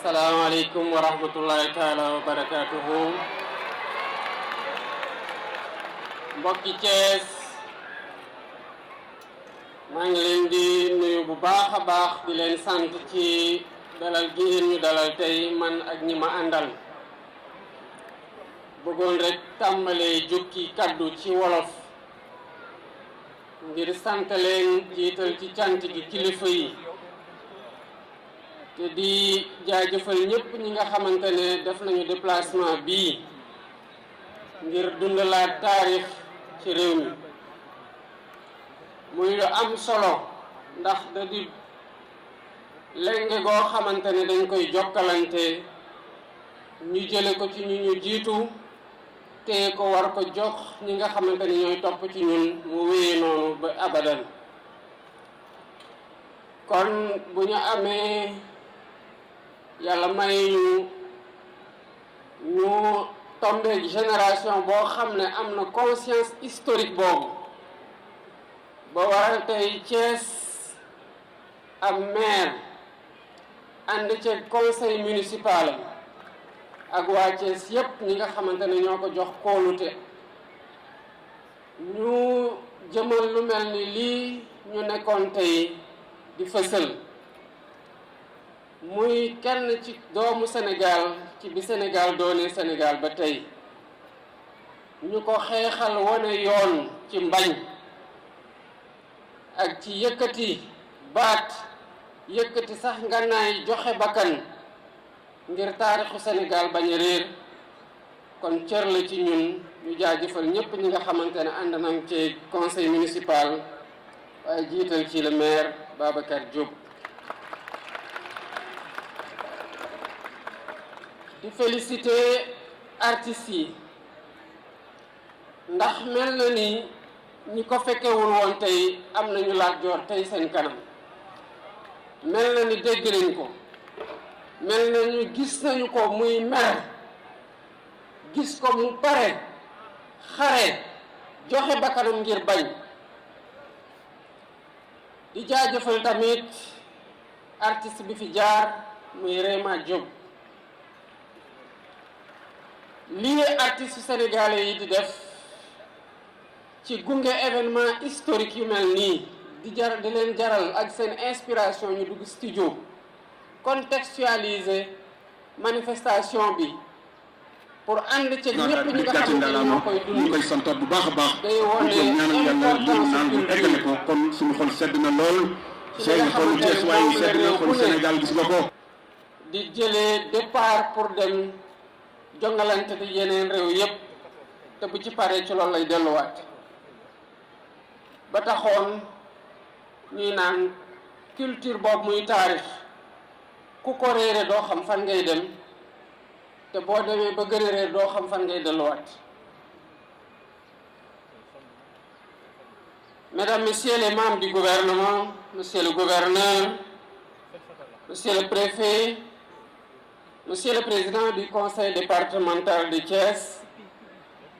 asalaamaaleykum wa rahmatullahi taala wa barakatuhu. Mbokki Thiès maa ngi leen di nuyu bu baax a baax di leen sant ci dalal gi ngeen ñu dalal tey man ak ñi ma àndal. bëggoon rek tàmbalee jukki kaddu ci wolof ngir sant leen jiital ci cant gi kilifa yi te di jaajëfal ñëpp ñi nga xamante ne def nañu déplacement bii ngir dundalaat taarix ci réew mi muy lu am solo ndax da di lenge goo xamante ne dañ koy jokkalante ñu jële ko ci ñu jiitu te ko war ko jox ñi nga xamante ne ñooy topp ci ñun mu wéyee noonu ba abadan. kon bu ñu amee yàlla may ñu tombé génération boo xam ne am na conscience historique boobu ba waral tey Thiès am maire ànd ci conseil municipal ak waa Thiès yépp ñi nga xamante ne ñoo ko jox kóolute ñu jëmal lu mel ni lii ñu nekkoon tey di fësal muy kenn ci doomu Sénégal ci bi Sénégal doone Sénégal ba tey ñu ko xeexal wane yoon ci mbañ ak ci yëkkati baat yëkkati sax ngànnaay joxe bakkan ngir taarixu Sénégal bañ a réer. kon cër la ci ñun ñu jaajëfal ñëpp ñi nga xamante ne ànd nañ ci conseil municipal waaye jiital ci le maire Babacar Diop. di féliciter artistes yi ndax mel na ni ñi ko fekkewul woon tey am nañu Lat Joor tey seen kanam mel na ni dégg nañ ko mel na ñu gis nañu ko muy mer gis ko mu pare xare joxe bakkanam ngir bañ. di jaajëfal tamit artiste bi fi jaar muy Réma Diop. lii artiste sénégalais yi di def ci gunge événement historique yu mel nii di leen jaral ak seen inspiration ñu dugg studio contextualiser manifestation bi pour ànd ci ñëpp ñi nga xam ne ñoo koy dund. ñu koy santaat bu baax a baax. day wane importance ko kon suñu xol sedd na lool. seen xolu Thiès waaye sedd na xolu Sénégal gis nga ko. di jëlee départ pour dem jongalante di yeneen réew yépp te bu ci paree ci loolu lay delluwaat ba taxoon ñuy naan culture boobu muy taarix ku ko réere doo xam fan ngay dem te boo demee ba gën a réer doo xam fan ngay delluwaat. Mesdames, Messieurs les membres du gouvernement, Monsieur le gouverneur, Monsieur le préfet, Monsieur le président du conseil départemental de Thiès,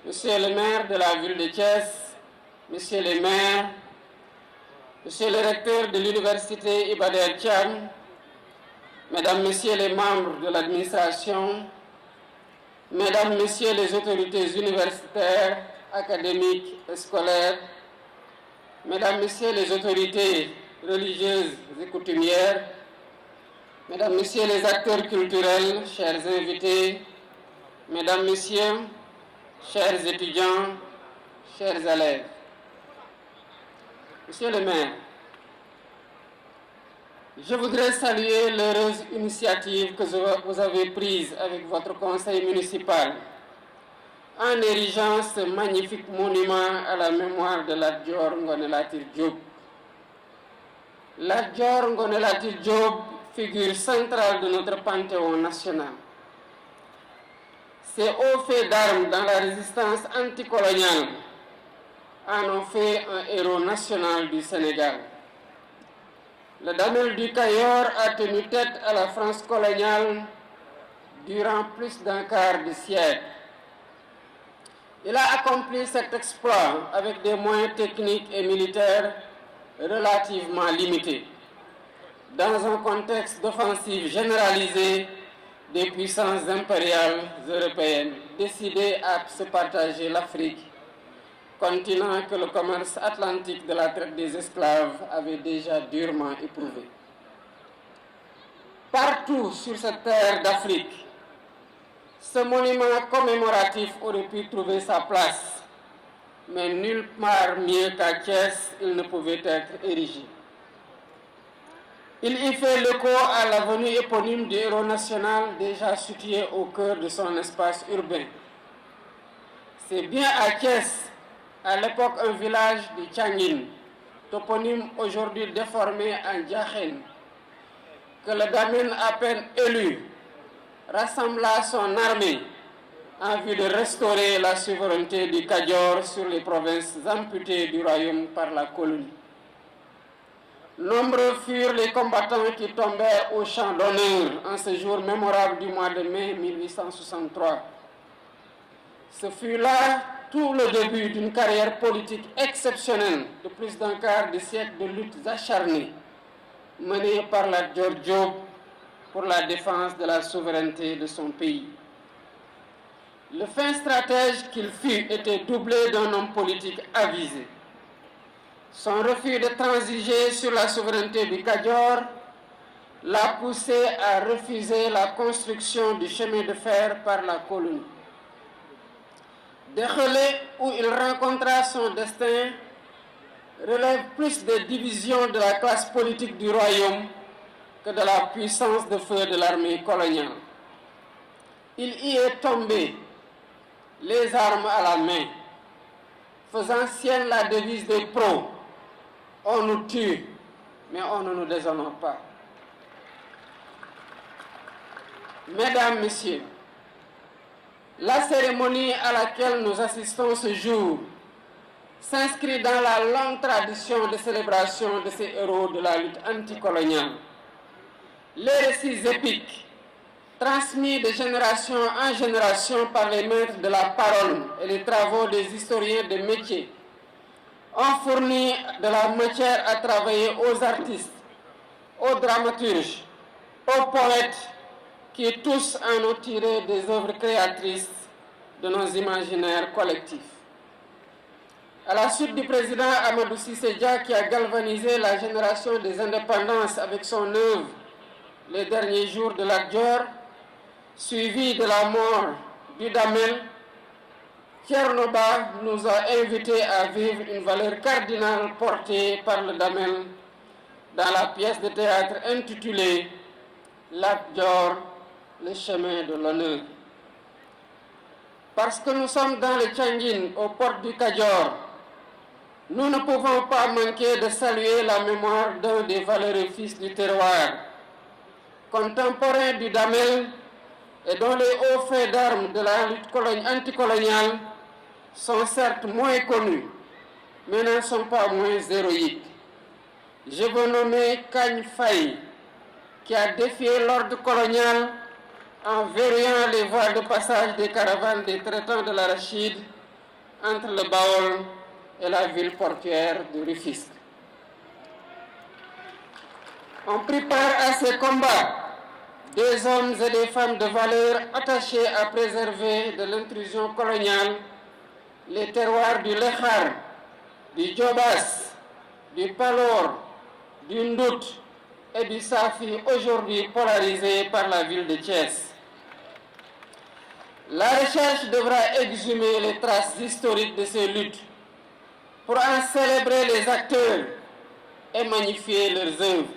Monsieur le maire de la ville de Thiès, Monsieur les maires, Monsieur le recteur de l'université Iba Der Thiam, Mesdames, Messieurs les membres de l'administration, Mesdames, Messieurs les autorités universitaires, académiques et scolaires, Mesdames, Messieurs les autorités religieuses et coutumières, Mesdames, Messieurs les acteurs culturels, chers invités, Mesdames, Messieurs, chers étudiants, chers élèves. Monsieur le maire, je voudrais saluer l'heureuse initiative que vous avez prise avec votre conseil municipal en érigeant ce magnifique monument à la mémoire de Lat Dior Ngoné Latyr Diop. Lat Dior Ngoné Latyr Diop, figure centrale de notre panthéon national. Ces hauts faits d'armes dans la résistance anticoloniale en ont fait un héros national du Sénégal. Le Damel du Cayor a tenu tête à la France coloniale durant plus d'un quart de siècle. Il a accompli cet exploit avec des moyens techniques et militaires relativement limités, dans un contexte d'offensive généralisée des puissances impériales européennes décidées à se partager l'Afrique, continent que le commerce atlantique de la traite des esclaves avait déjà durement éprouvé. Partout sur cette terre d'Afrique, ce monument commémoratif aurait pu trouver sa place, mais nulle part mieux qu'à Thiès, il ne pouvait être érigé. Il y fait l'écho à l'avenue éponyme du héros national déjà situé au cœur de son espace urbain. C'est bien à Thiès, à l'époque un village de Tchangin, toponyme aujourd'hui déformé en Djahen, que le Damel à peine élu rassembla son armée en vue de restaurer la souveraineté du Kadior sur les provinces amputées du royaume par la colonie. Nombreux furent les combattants qui tombèrent au champ d'honneur en ce jour mémorable du mois de mai 1863. Ce fut là tout le début d'une carrière politique exceptionnelle de plus d'un quart de siècle de luttes acharnées menées par la Diop pour la défense de la souveraineté de son pays. Le fin stratège qu'il fut était doublé d'un homme politique avisé. Son refus de transiger sur la souveraineté du Kadior l'a poussé à refuser la construction du chemin de fer par la colonie. Déchelé, où il rencontra son destin, relève plus des divisions de la classe politique du royaume que de la puissance de feu de l'armée coloniale. Il y est tombé, les armes à la main, faisant sienne la devise des pros. On nous tue, mais on ne nous déshonore pas. Mesdames, Messieurs, la cérémonie à laquelle nous assistons ce jour s'inscrit dans la longue tradition de célébration de ces héros de la lutte anticoloniale. Les récits épiques, transmis de génération en génération par les maîtres de la parole et les travaux des historiens de métier, ont fourni de la matière à travailler aux artistes, aux dramaturges, aux poètes, qui tous en ont tiré des œuvres créatrices de nos imaginaires collectifs. À la suite du président Amadou Cissé Dia, qui a galvanisé la génération des indépendances avec son œuvre Les derniers jours de Lat Dior, suivi de la mort du Damel, Thierno Ba nous a invités à vivre une valeur cardinale portée par le Damel dans la pièce de théâtre intitulée Lat Dior, le chemin de l'honneur. Parce que nous sommes dans le Tchangin, aux portes du Kadior, nous ne pouvons pas manquer de saluer la mémoire d'un des valeureux fils du terroir, contemporain du Damel et dont les hauts faits d'armes de la lutte anticoloniale sont certes moins connus, mais ne sont pas moins héroïques. Je veux nommer Kagne Faye, qui a défié l'ordre colonial en verrouillant les voies de passage des caravanes des traitants de l'arachide entre le Baol et la ville portuaire de Rufisque. On prit part à ces combats des hommes et des femmes de valeur attachés à préserver de l'intrusion coloniale les terroirs du Lechar, du Djobas, du Palor, du Ndout et du Safi, aujourd'hui polarisés par la ville de Thiès. La recherche devra exhumer les traces historiques de ces luttes pour en célébrer les acteurs et magnifier leurs œuvres.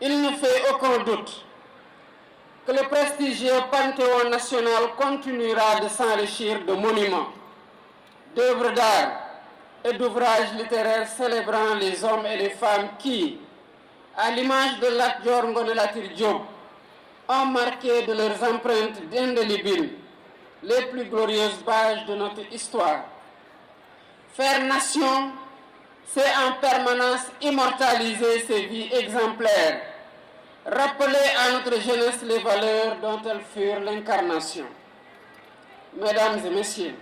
Il ne fait aucun doute que le prestigieux Panthéon national continuera de s'enrichir de monuments, d'œuvres d'art et d'ouvrages littéraires célébrant les hommes et les femmes qui, à l'image de Lat Dior Ngoné Latyr Diop, ont marqué de leurs empreintes indélébiles les plus glorieuses pages de notre histoire. Faire nation, c'est en permanence immortaliser ces vies exemplaires, rappeler à notre jeunesse les valeurs dont elles furent l'incarnation. Mesdames et messieurs,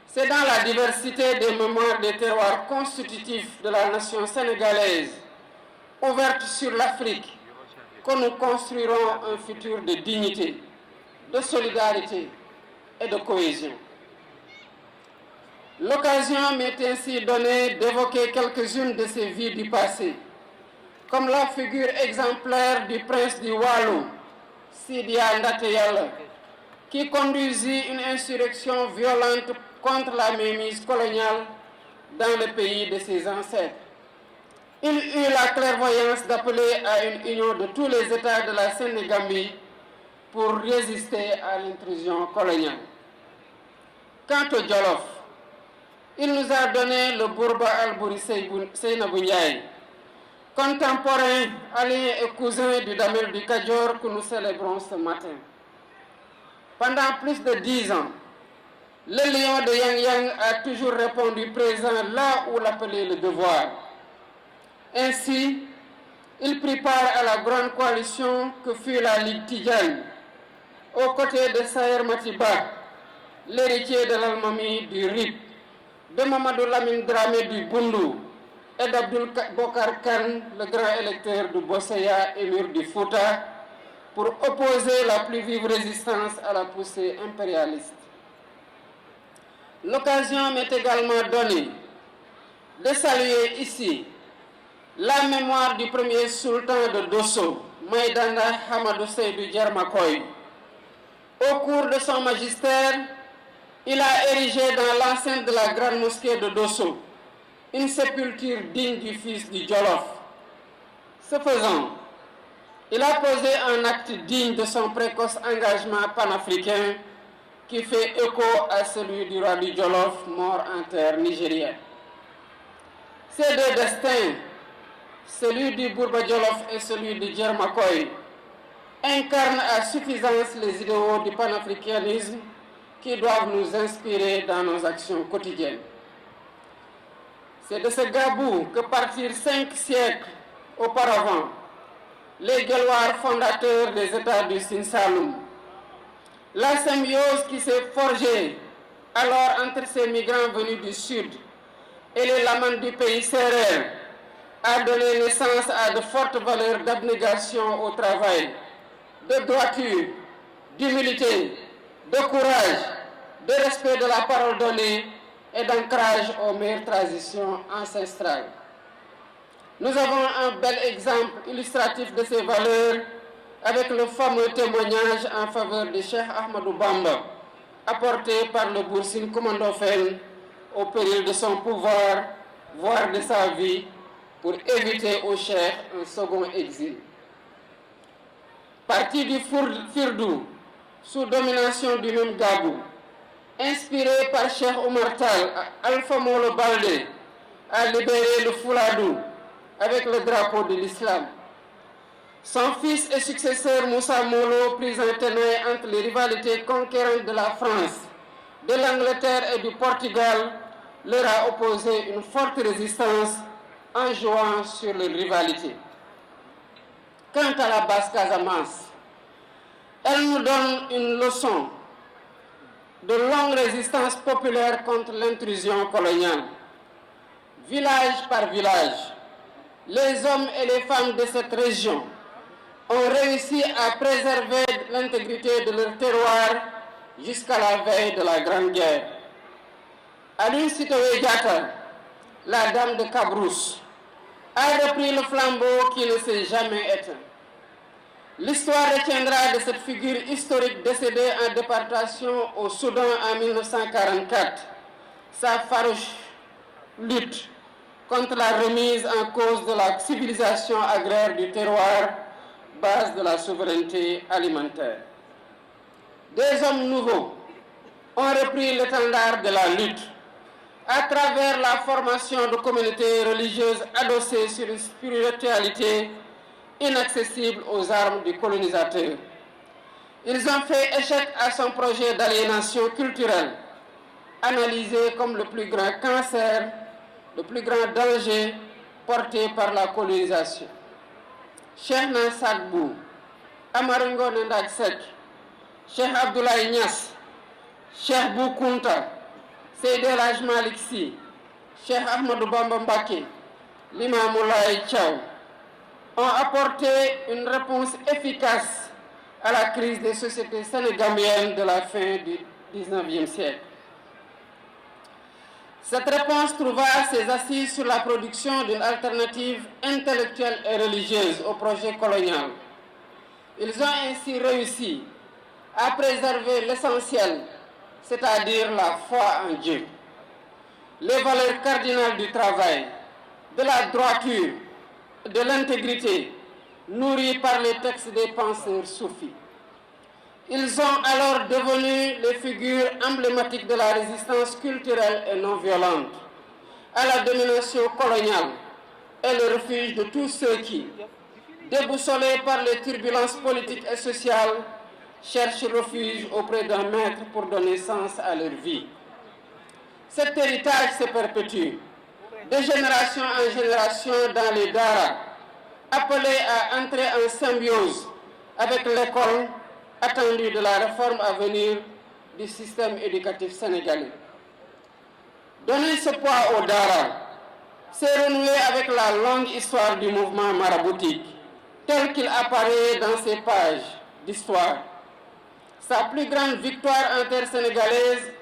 c'est dans la diversité des mémoires des terroirs constitutifs de la nation sénégalaise, ouverte sur l'Afrique, que nous construirons un futur de dignité, de solidarité et de cohésion. L'occasion m'est ainsi donnée d'évoquer quelques-unes de ces vies du passé, comme la figure exemplaire du prince du Waalo, Sidia Ndaté Yalla, qui conduisit une insurrection violente contre la mainmise coloniale dans le pays de ses ancêtres. Il eut la clairvoyance d'appeler à une union de tous les États de la Sénégambie pour résister à l'intrusion coloniale. Quant au Jolof, il nous a donné le Bourba Albouri Seynabou Ndiaye, contemporain, allié et cousin du Damel du Kadior que nous célébrons ce matin. Pendant plus de 10 ans, le lion de Yang Yang a toujours répondu présent là où l'appelait le devoir. Ainsi, il prit part à la grande coalition que fut la Ligue Tidjane, aux côtés de Saher Matiba, l'héritier de l'Almami du RIP, de Mamadou Lamine Dramé du Bundu et d'Abdul Bokar Khan, le grand électeur du Bosseya, émir du Fouta, pour opposer la plus vive résistance à la poussée impérialiste. L'occasion m'est également donnée de saluer ici la mémoire du premier sultan de Dosso, Maïdana Hamadou Seydou Djermakoy. Au cours de son magistère, il a érigé dans l'enceinte de la grande mosquée de Dosso une sépulture digne du fils du Jolof. Ce faisant, il a posé un acte digne de son précoce engagement panafricain qui fait écho à celui du roi du Jolof, mort en terre nigérienne. Ces deux destins, celui du Bourba Jolof et celui du Djermakoy, incarnent à suffisance les idéaux du panafricanisme qui doivent nous inspirer dans nos actions quotidiennes. C'est de ce Gabou que partirent 5 siècles auparavant les Guelwaars fondateurs des États du Sine Saloum. La symbiose qui s'est forgée alors entre ces migrants venus du sud et les lamans du pays sérère a donné naissance à de fortes valeurs d'abnégation au travail, de droiture, d'humilité, de courage, de respect de la parole donnée et d'ancrage aux meilleures traditions ancestrales. Nous avons un bel exemple illustratif de ces valeurs avec le fameux témoignage en faveur de Cheikh Ahmadou Bamba, apporté par le Boursine Koumandofène au péril de son pouvoir, voire de sa vie, pour éviter au Cheikh un second exil. Parti du Firdou, sous domination du même Gabou, inspiré par Cheikh Oumar Tall, Alpha Molo Baldé a libéré le Fouladou avec le drapeau de l'islam. Son fils et successeur Moussa Molo, pris en tenaille entre les rivalités conquérantes de la France, de l'Angleterre et du Portugal, leur a opposé une forte résistance en jouant sur les rivalités. Quant à la Basse-Casamance, elle nous donne une leçon de longue résistance populaire contre l'intrusion coloniale. Village par village, les hommes et les femmes de cette région ont réussi à préserver l'intégrité de leur terroir jusqu'à la veille de la Grande Guerre. Aline Sitoé Diatta, la dame de Cabrousse, a repris le flambeau qui ne s'est jamais éteint. L'histoire retiendra de cette figure historique décédée en déportation au Soudan en 1944 sa farouche lutte contre la remise en cause de la civilisation agraire du terroir, base de la souveraineté alimentaire. Des hommes nouveaux ont repris l'étendard de la lutte à travers la formation de communautés religieuses adossées sur une spiritualité inaccessible aux armes du colonisateur. Ils ont fait échec à son projet d'aliénation culturelle, analysé comme le plus grand cancer, le plus grand danger porté par la colonisation. Cheikh Sadbou, Amaringo Ndak Seck, Cheikh Abdoulaye Niass, Cheikh Bou Kounta, Seydi El Hadji Malick Sy, Cheikh Ahmadou Bamba Mbacké, l'imam Moulay Thiaw, ont apporté une réponse efficace à la crise des sociétés sénégambiennes de la fin du XIXe siècle. Cette réponse trouva ses assises sur la production d'une alternative intellectuelle et religieuse au projet colonial. Ils ont ainsi réussi à préserver l'essentiel, c'est-à-dire la foi en Dieu, les valeurs cardinales du travail, de la droiture, de l'intégrité, nourries par les textes des penseurs soufis. Ils sont alors devenus les figures emblématiques de la résistance culturelle et non violente à la domination coloniale et le refuge de tous ceux qui, déboussolés par les turbulences politiques et sociales, cherchent refuge auprès d'un maître pour donner sens à leur vie. Cet héritage se perpétue de génération en génération dans les daras, appelés à entrer en symbiose avec l'école attendue de la réforme à venir du système éducatif sénégalais. Donner ce poids au dara, c'est renouer avec la longue histoire du mouvement maraboutique, tel qu'il apparaît dans ces pages d'histoire. Sa plus grande victoire intersénégalaise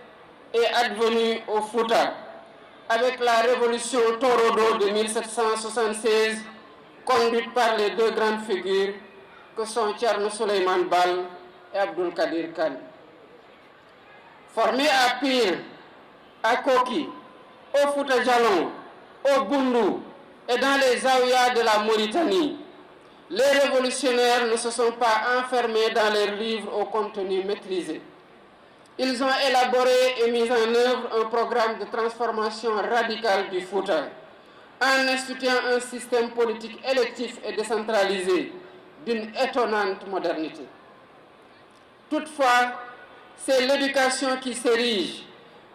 est advenue au Fouta, avec la révolution Torodo de 1776, conduite par les deux grandes figures que sont Thierno Souleymane Baal et Abdoul Kadir Kane. Formés à Pire, à Koki, au Fouta Djallon, au Bundu et dans les Zaouïas de la Mauritanie, les révolutionnaires ne se sont pas enfermés dans leurs livres au contenu maîtrisé. Ils ont élaboré et mis en œuvre un programme de transformation radicale du Fouta, en instituant un système politique électif et décentralisé d'une étonnante modernité. Toutefois, c'est l'éducation qui s'érige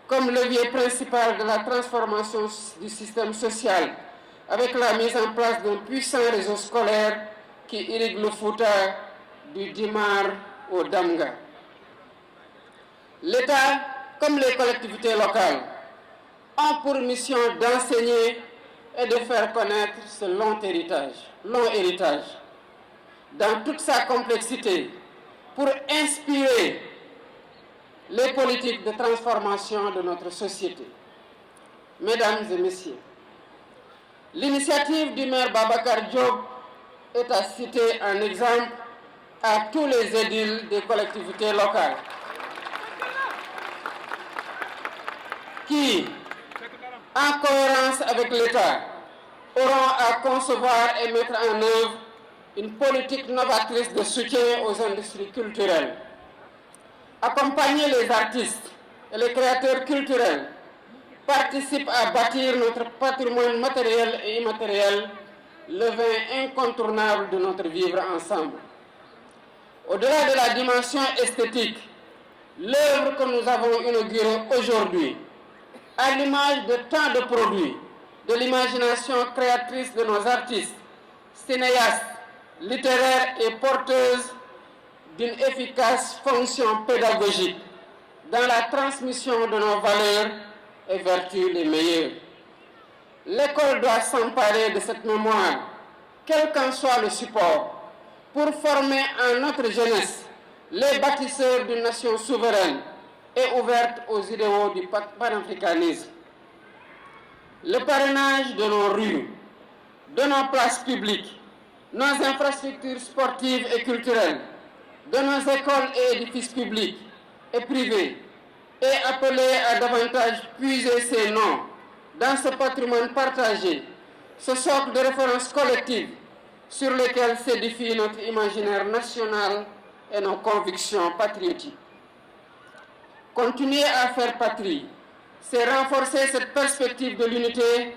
comme levier principal de la transformation du système social, avec la mise en place d'un puissant réseau scolaire qui irrigue le Fouta du Dimar au Damga. L'État, comme les collectivités locales, ont pour mission d'enseigner et de faire connaître ce long héritage, dans toute sa complexité, pour inspirer les politiques de transformation de notre société. Mesdames et messieurs, l'initiative du maire Babacar Diop est à citer en exemple à tous les édiles des collectivités locales qui, en cohérence avec l'État, auront à concevoir et mettre en œuvre une politique novatrice de soutien aux industries culturelles. Accompagner les artistes et les créateurs culturels participe à bâtir notre patrimoine matériel et immatériel, le vin incontournable de notre vivre ensemble. Au-delà de la dimension esthétique, l'œuvre que nous avons inaugurée aujourd'hui, à l'image de tant de produits, de l'imagination créatrice de nos artistes, cinéastes, littéraires et porteuses d'une efficace fonction pédagogique dans la transmission de nos valeurs et vertus les meilleures. L'école doit s'emparer de cette mémoire, quel qu'en soit le support, pour former en notre jeunesse les bâtisseurs d'une nation souveraine et ouverte aux idéaux du panafricanisme. Le parrainage de nos rues, de nos places publiques, nos infrastructures sportives et culturelles, de nos écoles et édifices publics et privés, est appelé à davantage puiser ses noms dans ce patrimoine partagé, ce socle de référence collective sur lequel s'édifie notre imaginaire national et nos convictions patriotiques. Continuer à faire patrie, c'est renforcer cette perspective de l'unité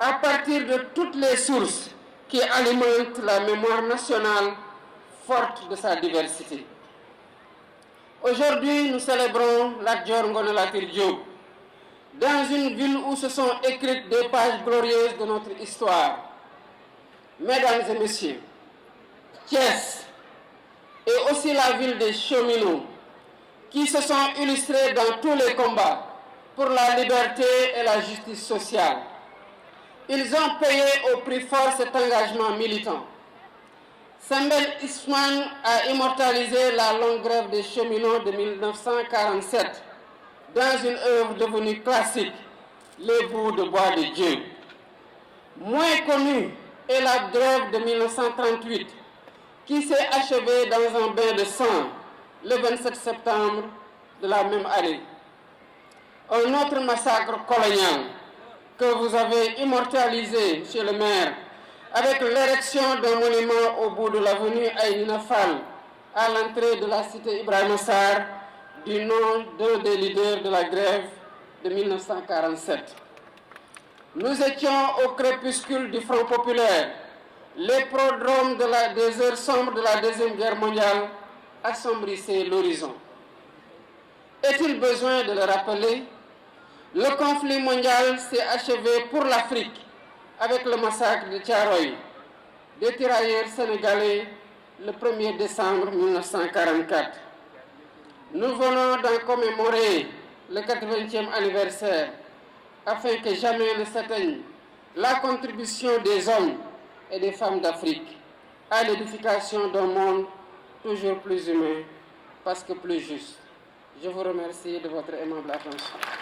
à partir de toutes les sources qui alimentent la mémoire nationale forte de sa diversité. Aujourd'hui, nous célébrons Lat Dior Ngoné Latyr Diop, dans une ville où se sont écrites des pages glorieuses de notre histoire. Mesdames et messieurs, Thiès est aussi la ville des cheminots qui se sont illustrés dans tous les combats pour la liberté et la justice sociale. Ils ont payé au prix fort cet engagement militant Sembène Ousmane a immortalisé la longue grève des cheminots de 1947 dans une œuvre devenue classique, Les bouts de bois de Dieu. Moins connue est la grève de 1938, qui s'est achevée dans un bain de sang le 27 septembre de la même année. Un autre massacre colonial que vous avez immortalisé, monsieur le maire, avec l'érection d'un monument au bout de l'avenue Aïdina Fall, à l'entrée de la cité Ibrahima Sarr, du nom d'un des leaders de la grève de 1947. Nous étions au crépuscule du Front populaire, les prodromes des heures sombres de la Deuxième Guerre mondiale assombrissaient l'horizon. Est-il besoin de le rappeler? Le conflit mondial s'est achevé pour l'Afrique avec le massacre de Thiaroye, des tirailleurs sénégalais le 1er décembre 1944. Nous venons d'en commémorer le 80e anniversaire afin que jamais ne s'atteigne la contribution des hommes et des femmes d'Afrique à l'édification d'un monde toujours plus humain parce que plus juste. Je vous remercie de votre aimable attention.